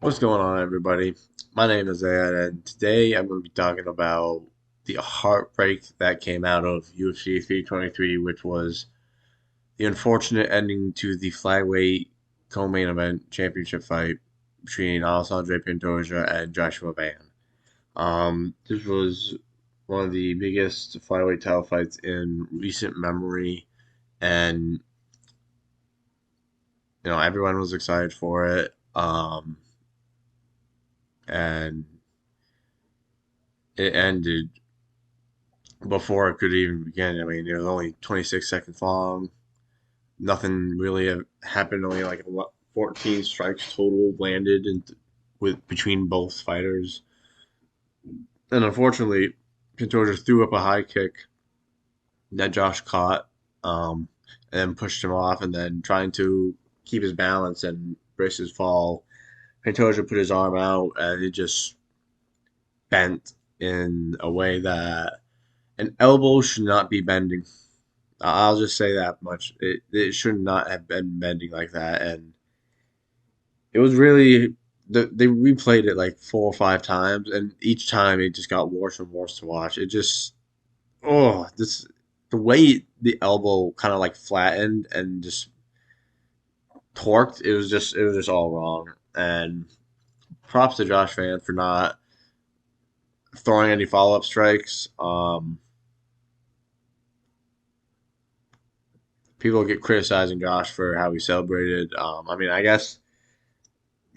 What's going on, everybody? My name is Ed, and today I'm going to be talking about the heartbreak that came out of UFC 323, which was the unfortunate ending to the Flyweight co-main event championship fight between Alexandre Pantoja and Joshua Van. This was one of the biggest flyweight title fights in recent memory, and everyone was excited for it. And it ended before it could even begin. I mean, it was only 26 seconds long. Nothing really happened. Only like 14 strikes total landed with between both fighters. And unfortunately, Pantoja threw up a high kick that Josh caught, and then pushed him off. And then trying to keep his balance and brace his fall, Pantoja put his arm out, and it just bent in a way that an elbow should not be bending. I'll just say that much. It should not have been bending like that, and it was really they replayed it like 4 or 5 times, and each time it just got worse and worse to watch. It just this the way the elbow kind of like flattened and just torqued. It was just all wrong. And props to Josh Fan for not throwing any follow up strikes. People get criticizing Josh for how he celebrated. I mean, I guess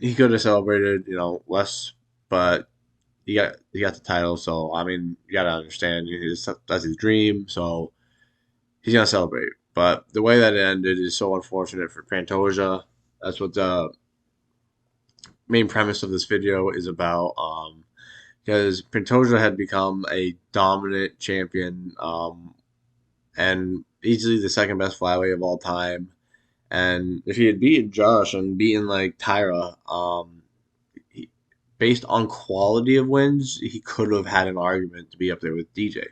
he could have celebrated, less, but he got the title. So I mean, you gotta understand that's his dream. So he's gonna celebrate. But the way that it ended is so unfortunate for Pantoja. That's what the main premise of this video is about. Because Pantoja had become a dominant champion, and easily the second best flyweight of all time. And if he had beaten Josh and beaten like Tyra, he, based on quality of wins, he could have had an argument to be up there with DJ.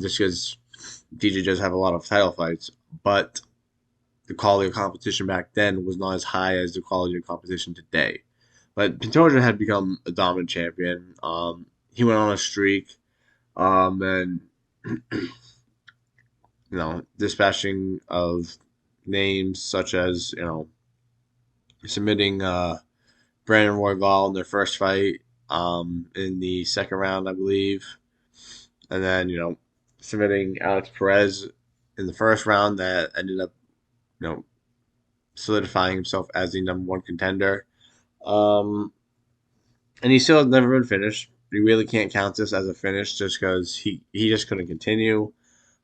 Just because DJ does have a lot of title fights, but the quality of competition back then was not as high as the quality of competition today. But Pantoja had become a dominant champion. He went on a streak, and dispatching of names such as submitting Brandon Royval in their first fight in the second round, I believe, and then submitting Alex Perez in the first round that ended up you know solidifying himself as the number one contender. Um, and he still has never been finished. You really can't count this as a finish just because he just couldn't continue.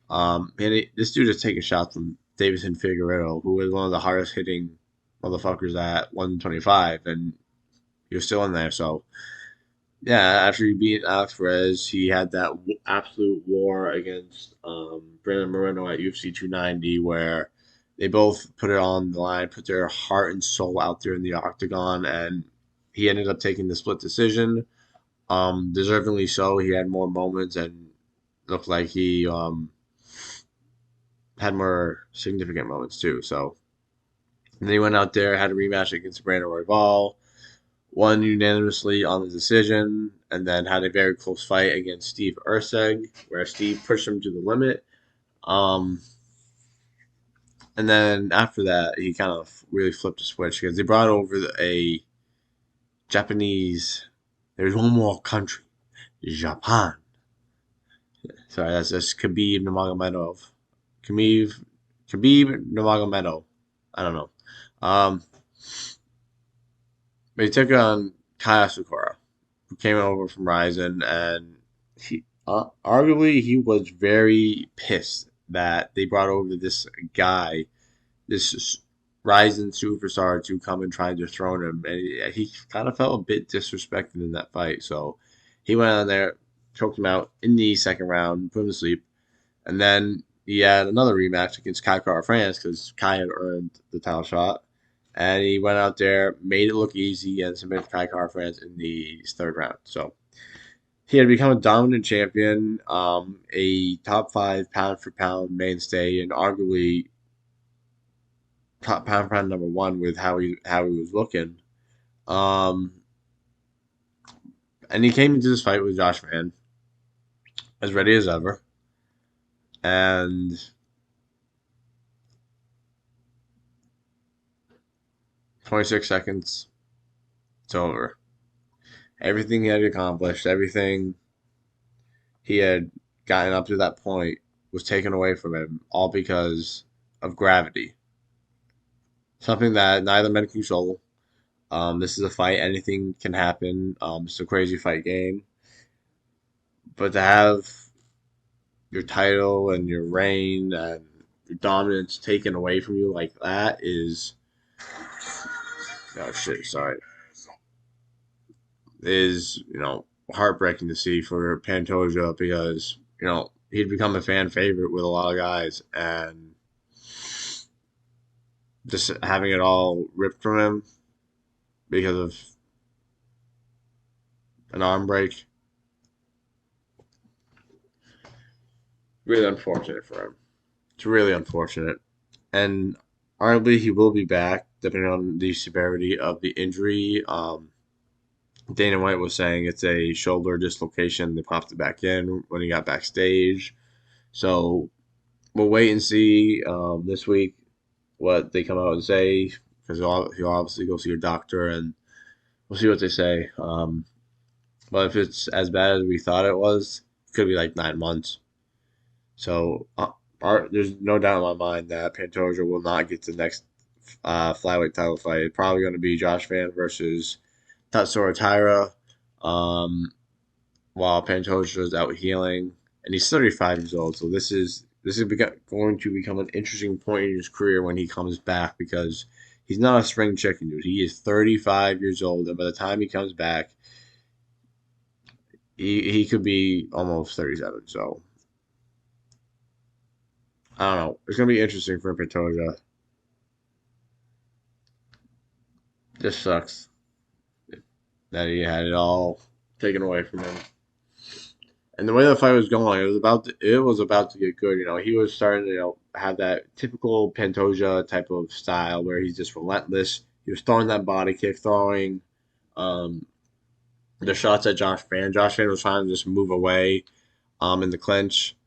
This dude is taking shots from Davison Figueroa, who was one of the hardest hitting motherfuckers at 125, and he was still in there. So yeah, after he beat Alex Perez, he had that absolute war against Brandon Moreno at UFC 290, where they both put it on the line, put their heart and soul out there in the octagon, and he ended up taking the split decision. Deservingly so. He had more moments and looked like he had more significant moments too. So and then he went out there, had a rematch against Brandon Royval, won unanimously on the decision, and then had a very close fight against Steve Urseg, where Steve pushed him to the limit. Um, and then after that, he kind of really flipped a switch because they brought over a Japanese. There's one more country, Japan. Sorry, that's Khabib Nurmagomedov. Khabib Khabib Nurmagomedov. I don't know. Um, but he took on Kaya Sakura, who came over from Ryzen, and arguably he was very pissed that they brought over this guy, this Ryzen superstar, to come and try to dethrone him, and he kind of felt a bit disrespected in that fight. So he went on there, choked him out in the second round, put him to sleep, and then he had another rematch against Kai Kara France because Kai had earned the title shot. And he went out there, made it look easy, and submitted Kai Kara France in the third round. So he had become a dominant champion, a top five pound for pound mainstay, and arguably top pound for pound number one with how he was looking. Um, and he came into this fight with Josh Van as ready as ever, and 26 seconds, it's over. Everything he had accomplished, everything he had gotten up to that point was taken away from him, all because of gravity. Something that neither men can control. This is a fight; anything can happen. It's a crazy fight game, but to have your title and your reign and your dominance taken away from you like that is oh shit, sorry, is heartbreaking to see for Pantoja because he'd become a fan favorite with a lot of guys and just having it all ripped from him because of an arm break. Really unfortunate for him. It's really unfortunate. And arguably he will be back depending on the severity of the injury. Dana White was saying it's a shoulder dislocation. They popped it back in when he got backstage. So we'll wait and see this week what they come out and say because he'll obviously go see a doctor and we'll see what they say. But if it's as bad as we thought it was, it could be like 9 months. So there's no doubt in my mind that Pantoja will not get to the next flyweight title fight. It's probably going to be Josh Van versus Tatsuro Taira. Um, while Pantoja is out healing, and he's 35 years old. So going to become an interesting point in his career when he comes back because he's not a spring chicken, dude. He is 35 years old, and by the time he comes back, he could be almost 37. So I don't know. It's gonna be interesting for Pantoja. Just sucks that he had it all taken away from him. And the way the fight was going, it was about to get good. He was starting to have that typical Pantoja type of style where he's just relentless. He was throwing that body kick, throwing um, the shots at Josh Fan. Josh Fan was trying to just move away in the clinch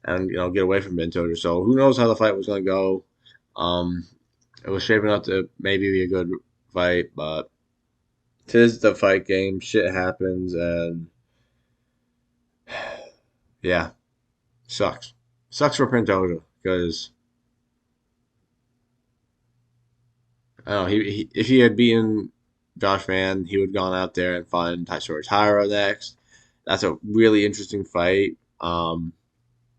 and get away from Pantoja. So who knows how the fight was going to go? Um, it was shaping up to maybe be a good fight, but tis the fight game. Shit happens, and yeah, sucks. Sucks for Pantoja because I don't know. If he had beaten Josh Van, he would have gone out there and find Tatsuro Taira next. That's a really interesting fight.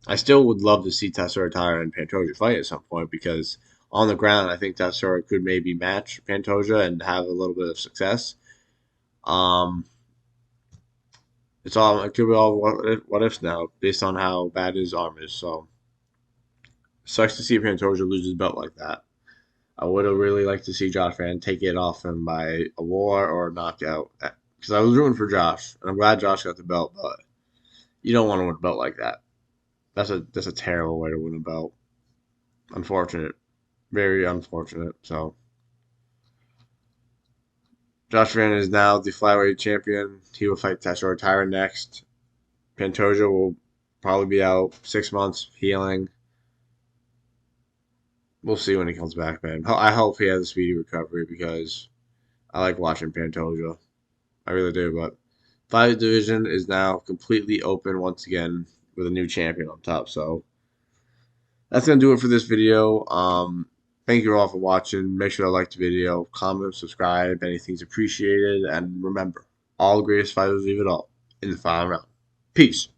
I still would love to see Tatsuro Taira and Pantoja fight at some point because on the ground, I think Tatsuro could maybe match Pantoja and have a little bit of success. Um, it could be all what ifs now based on how bad his arm is. So sucks to see Pantoja lose his belt like that. I would have really liked to see Josh Van take it off him by a war or a knockout because I was rooting for Josh, and I'm glad Josh got the belt. But you don't want to win a belt like that. That's a terrible way to win a belt. Unfortunate, very unfortunate. So Josh Van is now the flyweight champion. He will fight Tatsuro Taira next. Pantoja will probably be out 6 months healing. We'll see when he comes back, man. I hope he has a speedy recovery because I like watching Pantoja. I really do, but Five division is now completely open once again with a new champion on top. So that's gonna do it for this video. Thank you all for watching. Make sure to like the video, comment, subscribe. Anything's appreciated, and remember, all the greatest fighters leave it all in the final round. Peace.